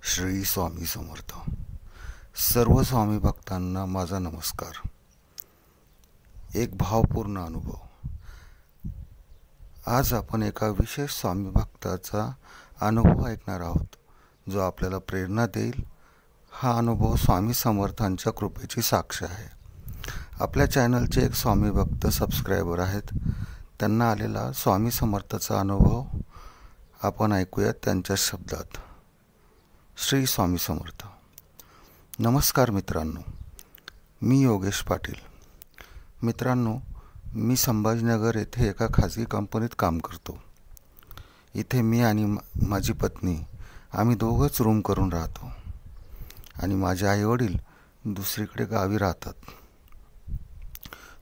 श्री स्वामी समर्थ. सर्व स्वामी भक्तांना माझा नमस्कार. एक भावपूर्ण अनुभव. आज आपण एका विशेष स्वामी भक्ताचा अनुभव ऐकणार आहोत, जो आपल्याला प्रेरणा देईल. हा अनुभव स्वामी समर्थांच्या कृपेची साक्ष आहे. आपल्या चॅनलचे एक स्वामी भक्त सबस्क्रायबर आहेत. त्यांना आलेला स्वामी समर्थाचा अनुभव आपण ऐकूयात त्यांच्या शब्दात. श्री स्वामी समर्थ. नमस्कार मित्रांनो, मी योगेश पाटील. मित्रांनो, मी संभाजीनगर येथे एका खाजगी कंपनीत काम करतो. इथे मी आणि माझी पत्नी आम्ही दोघंच रूम करून राहतो आणि माझे आईवडील दुसरीकडे गावी राहतात.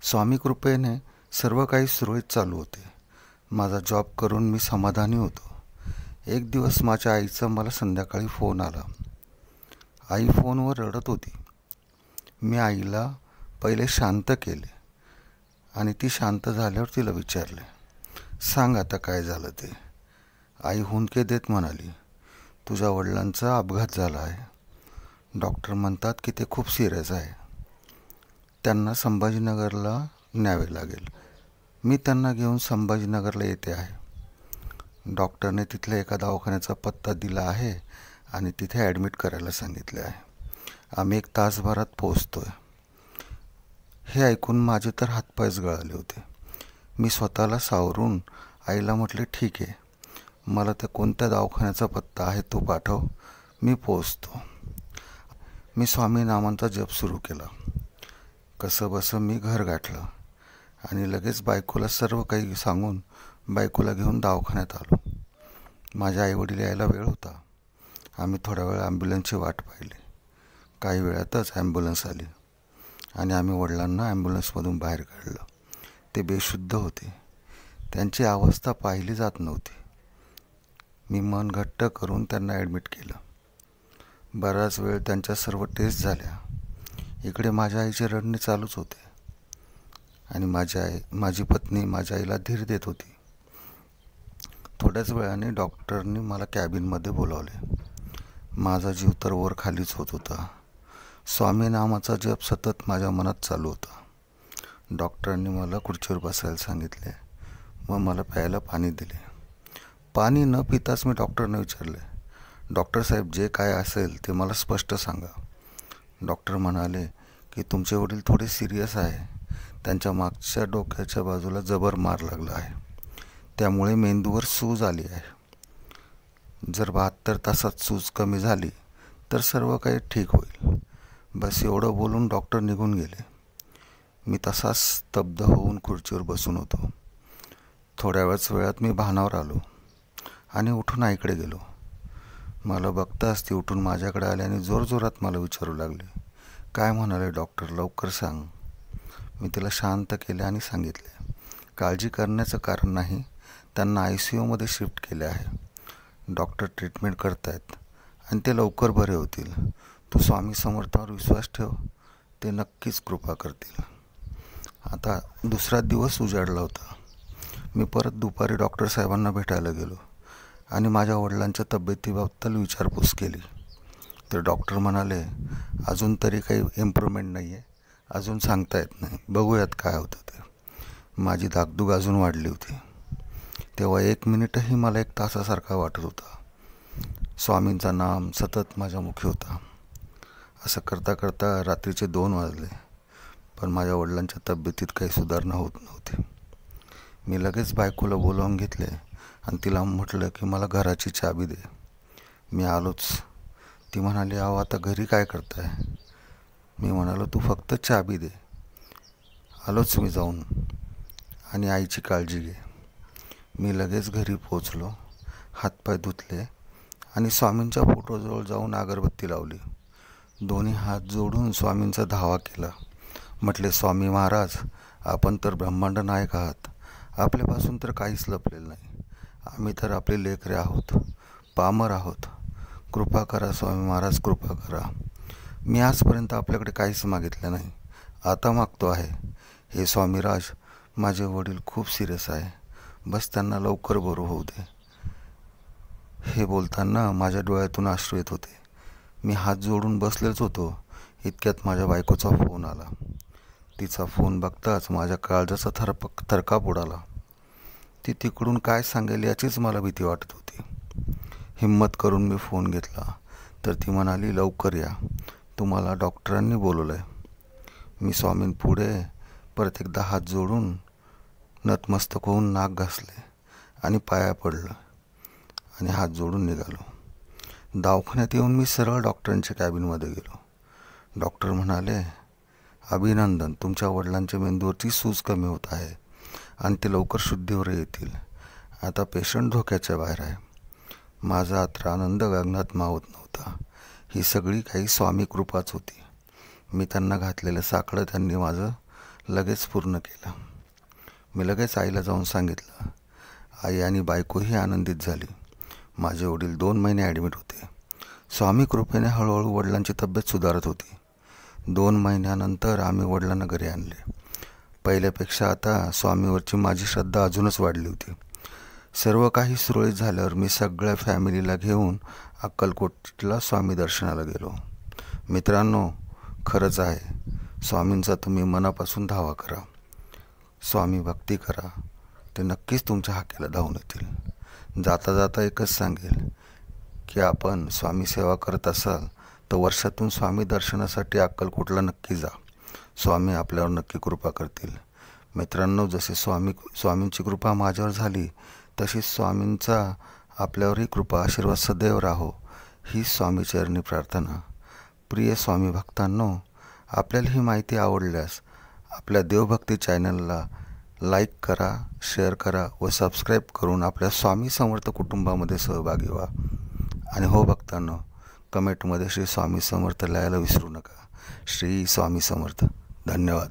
स्वामी कृपेने सर्व काही सुरळीत चालू होते. माझा जॉब करून मी समाधानी होतो. एक दिवस माझ्या आईचा मला संध्याकाळी फोन आला. आई फोनवर रडत होती. मी आईला पहिले शांत केले आणि ती शांत झाल्यावर तिला विचारले, सांग आता काय झालं ते. आई हुंदके देत म्हणाली, तुझ्या वडिलांचा अपघात झाला आहे. डॉक्टर म्हणतात की ते खूप सिरियस आहे. त्यांना संभाजीनगरला न्यावे लागेल. मी त्यांना घेऊन संभाजीनगरला येते आहे. डॉक्टरने तिथल्या एका दवाखान्याचा पत्ता दिला आहे आणि तिथे ॲडमिट करायला सांगितले आहे. आम्ही 1 तासभरात पोहोचतोय. हे ऐकून माझे तर हातपायच गळाले होते. मी स्वतःला सावरून आईला म्हटले, ठीक आहे, मला त्या कोणत्या दवाखान्याचा पत्ता आहे तो पाठव, मी पोहोचतो. मी स्वामी नामांचा जप सुरू केला. कसंबसं मी घर गाठलं आणि लगेच बायकोला सर्व काही सांगून बायकोला घेऊन दवाखान्यात आलो. माझ्या आईवडील यायला वेळ होता. आम्ही थोडा वेळ ॲम्ब्युलन्सची वाट पाहिली. काही वेळातच ॲम्ब्युलन्स आली आणि आम्ही वडिलांना ॲम्ब्युलन्समधून बाहेर काढलं. ते बेशुद्ध होते. त्यांची अवस्था पाहिली जात नव्हती. मी मन घट्ट करून त्यांना ॲडमिट केलं. बराच वेळ त्यांच्या सर्व टेस्ट झाल्या. इकडे माझ्या आईचे रडणे चालूच होते आणि माझी पत्नी माझ्या आईला धीर देत होती. थोड्याच वेळाने डॉक्टरनी मला कॅबिनमध्ये बोलावले. माझा जीव तर वर खालीच होत होता. स्वामी नामाचा जप सतत माझ्या मनात चालू होता. डॉक्टरांनी मला खुर्चीवर बसायला सांगितले व मला प्यायला पाणी दिले. पाणी न पिताच मी डॉक्टरने विचारले, डॉक्टर साहेब, जे काय असेल ते मला स्पष्ट सांगा. डॉक्टर म्हणाले की तुमचे वडील थोडे सिरियस आहे. त्यांच्या मागच्या डोक्याच्या बाजूला जबर मार लागला आहे. त्यामुळे मेंदूवर सूज आली आहे. जर 72 तासात सूज कमी झाली तर सर्व काही ठीक होईल. बस एवढं बोलून डॉक्टर निघून गेले. मी तसाच स्तब्ध होऊन खुर्चीवर बसून होतो. थोड्या वेळात मी भानावर आलो आणि उठून आईकडे गेलो. मला बघताच ती उठून माझ्याकडे आली आणि जोरजोरात मला विचारू लागली, काय म्हणाले डॉक्टर, लवकर सांग. मी तिला शांत केले आणि सांगितले, काळजी करण्याचं कारण नाही, त्यांना ICUमध्ये शिफ्ट केले आहे. डॉक्टर ट्रीटमेंट करत आहेत आणि ते लवकर बरे होतील. तू स्वामी समर्थावर विश्वास ठेव, ते नक्कीच कृपा करतील. आता दुसरा दिवस उजाडला होता. मी परत दुपारी डॉक्टर साहेबांना भेटायला गेलो आणि माझ्या वडिलांच्या तब्येतीबद्दल विचारपूस केली. तर डॉक्टर म्हणाले, अजून तरी काही इम्प्रूव्हमेंट नाही आहे, अजून सांगता येत नाही, बघूयात काय होतं ते. माझी धाकधूक अजून वाढली होती. तेव्हा 1 मिनिटही मला 1 तासासारखा वाटत होता. स्वामींचा नाम सतत माझ्या मुखी होता. असं करता करता रात्रीचे 2 वाजले, पण माझ्या वडिलांच्या तब्येतीत काही सुधारणा होत नव्हती. मी लगेच बायकोला बोलावून घेतले आणि तिला म्हटलं की मला घराची चाबी दे, मी आलोच. ती म्हणाली, अहो आता घरी काय करताय. मी म्हणालो, तू फक्त चाबी दे, आलोच मी जाऊन, आणि आईची काळजी घे. मी लगेच घरी पोचलो, हातपाय धुतले आणि स्वामींच्या फोटोजवळ जाऊन अगरबत्ती लावली. दोन्ही हात जोडून स्वामींचा धावा केला. म्हटले, स्वामी महाराज, आपण तर ब्रह्मांड नायक आहात. आपल्यापासून तर काहीच लपलेलं नाही. आम्ही तर आपले लेकरे आहोत, पामर आहोत. कृपा करा स्वामी महाराज, कृपा करा. मी आजपर्यंत आपल्याकडे काहीच मागितलं नाही, आता मागतो आहे. हे स्वामीराज, माझे वडील खूप सिरियस आहे, बस त्यांना लवकर बरं होऊ दे. हे बोलताना माझ्या डोळ्यातून अश्रू येत होते. मी हात जोडून बसलेच होतो, इतक्यात माझ्या बायकोचा फोन आला. तिचा फोन बघताच माझ्या काळजाचा थरकाप उडाला. ती तिकडून काय सांगेल याचीच मला भीती वाटत होती. हिम्मत करून मी फोन घेतला तर ती म्हणाली, लवकर या, तुम्हाला डॉक्टरांनी बोलवलं आहे. मी स्वामींपुढे परत एकदा हात जोडून नतमस्तक होऊन नाक घासले आणि पाया पडलं आणि हात जोडून निघालो. दवाखान्यात येऊन मी सरळ डॉक्टरांच्या कॅबिनमध्ये गेलो. डॉक्टर म्हणाले, अभिनंदन, तुमच्या वडिलांच्या मेंदूवरची सूज कमी होत आहे आणि ते लवकर शुद्धीवर येतील. आता पेशंट धोक्याच्या बाहेर आहे. माझा आता आनंद गगनात मावत नव्हता. ही सगळी काही स्वामी कृपाच होती. मी त्यांना घातलेलं साकडं त्यांनी माझं लगेच पूर्ण केलं. मी लगेच आईला जाऊन सांगितलं. आई आणि बायकोही आनंदित झाली. माझे वडील 2 महिने ॲडमिट होते. स्वामी कृपेने हळूहळू वडिलांची तब्येत सुधारत होती. 2 महिन्यानंतर आम्ही वडिलांना घरी आणले. पहिल्यापेक्षा आता स्वामीवरची माझी श्रद्धा अजूनच वाढली होती. सर्व काही सुरळीत झाल्यावर मी सगळ्या फॅमिलीला घेऊन अक्कलकोटला स्वामी दर्शनाला गेलो. मित्रांनो, खरंच आहे, स्वामींचा तुम्ही मनापासून धावा करा, स्वामी भक्ती करा, ते नक्कीच तुमच्या हाकेला धावून येतील. जाता जाता एकच सांगेल की आपण स्वामी सेवा करत असाल तर वर्षातून स्वामी दर्शनासाठी अक्कलकोटला नक्की जा. स्वामी आपल्यावर नक्की कृपा करतील. मित्रांनो, जसे स्वामींची कृपा माझ्यावर झाली तशीच स्वामींचा आपल्यावरही कृपा आशीर्वाद सदैव राहो, ही स्वामीचरणी प्रार्थना. प्रिय स्वामी भक्तांनो, आपल्याला ही माहिती आवडल्यास आपल्या देवभक्ती चॅनलला लाईक करा, शेअर करा व सबस्क्राईब करून आपल्या स्वामी समर्थ कुटुंबामध्ये सहभागी व्हा. आणि हो भक्तांनो, कमेंटमध्ये श्री स्वामी समर्थ लिहायला विसरू नका. श्री स्वामी समर्थ. धन्यवाद.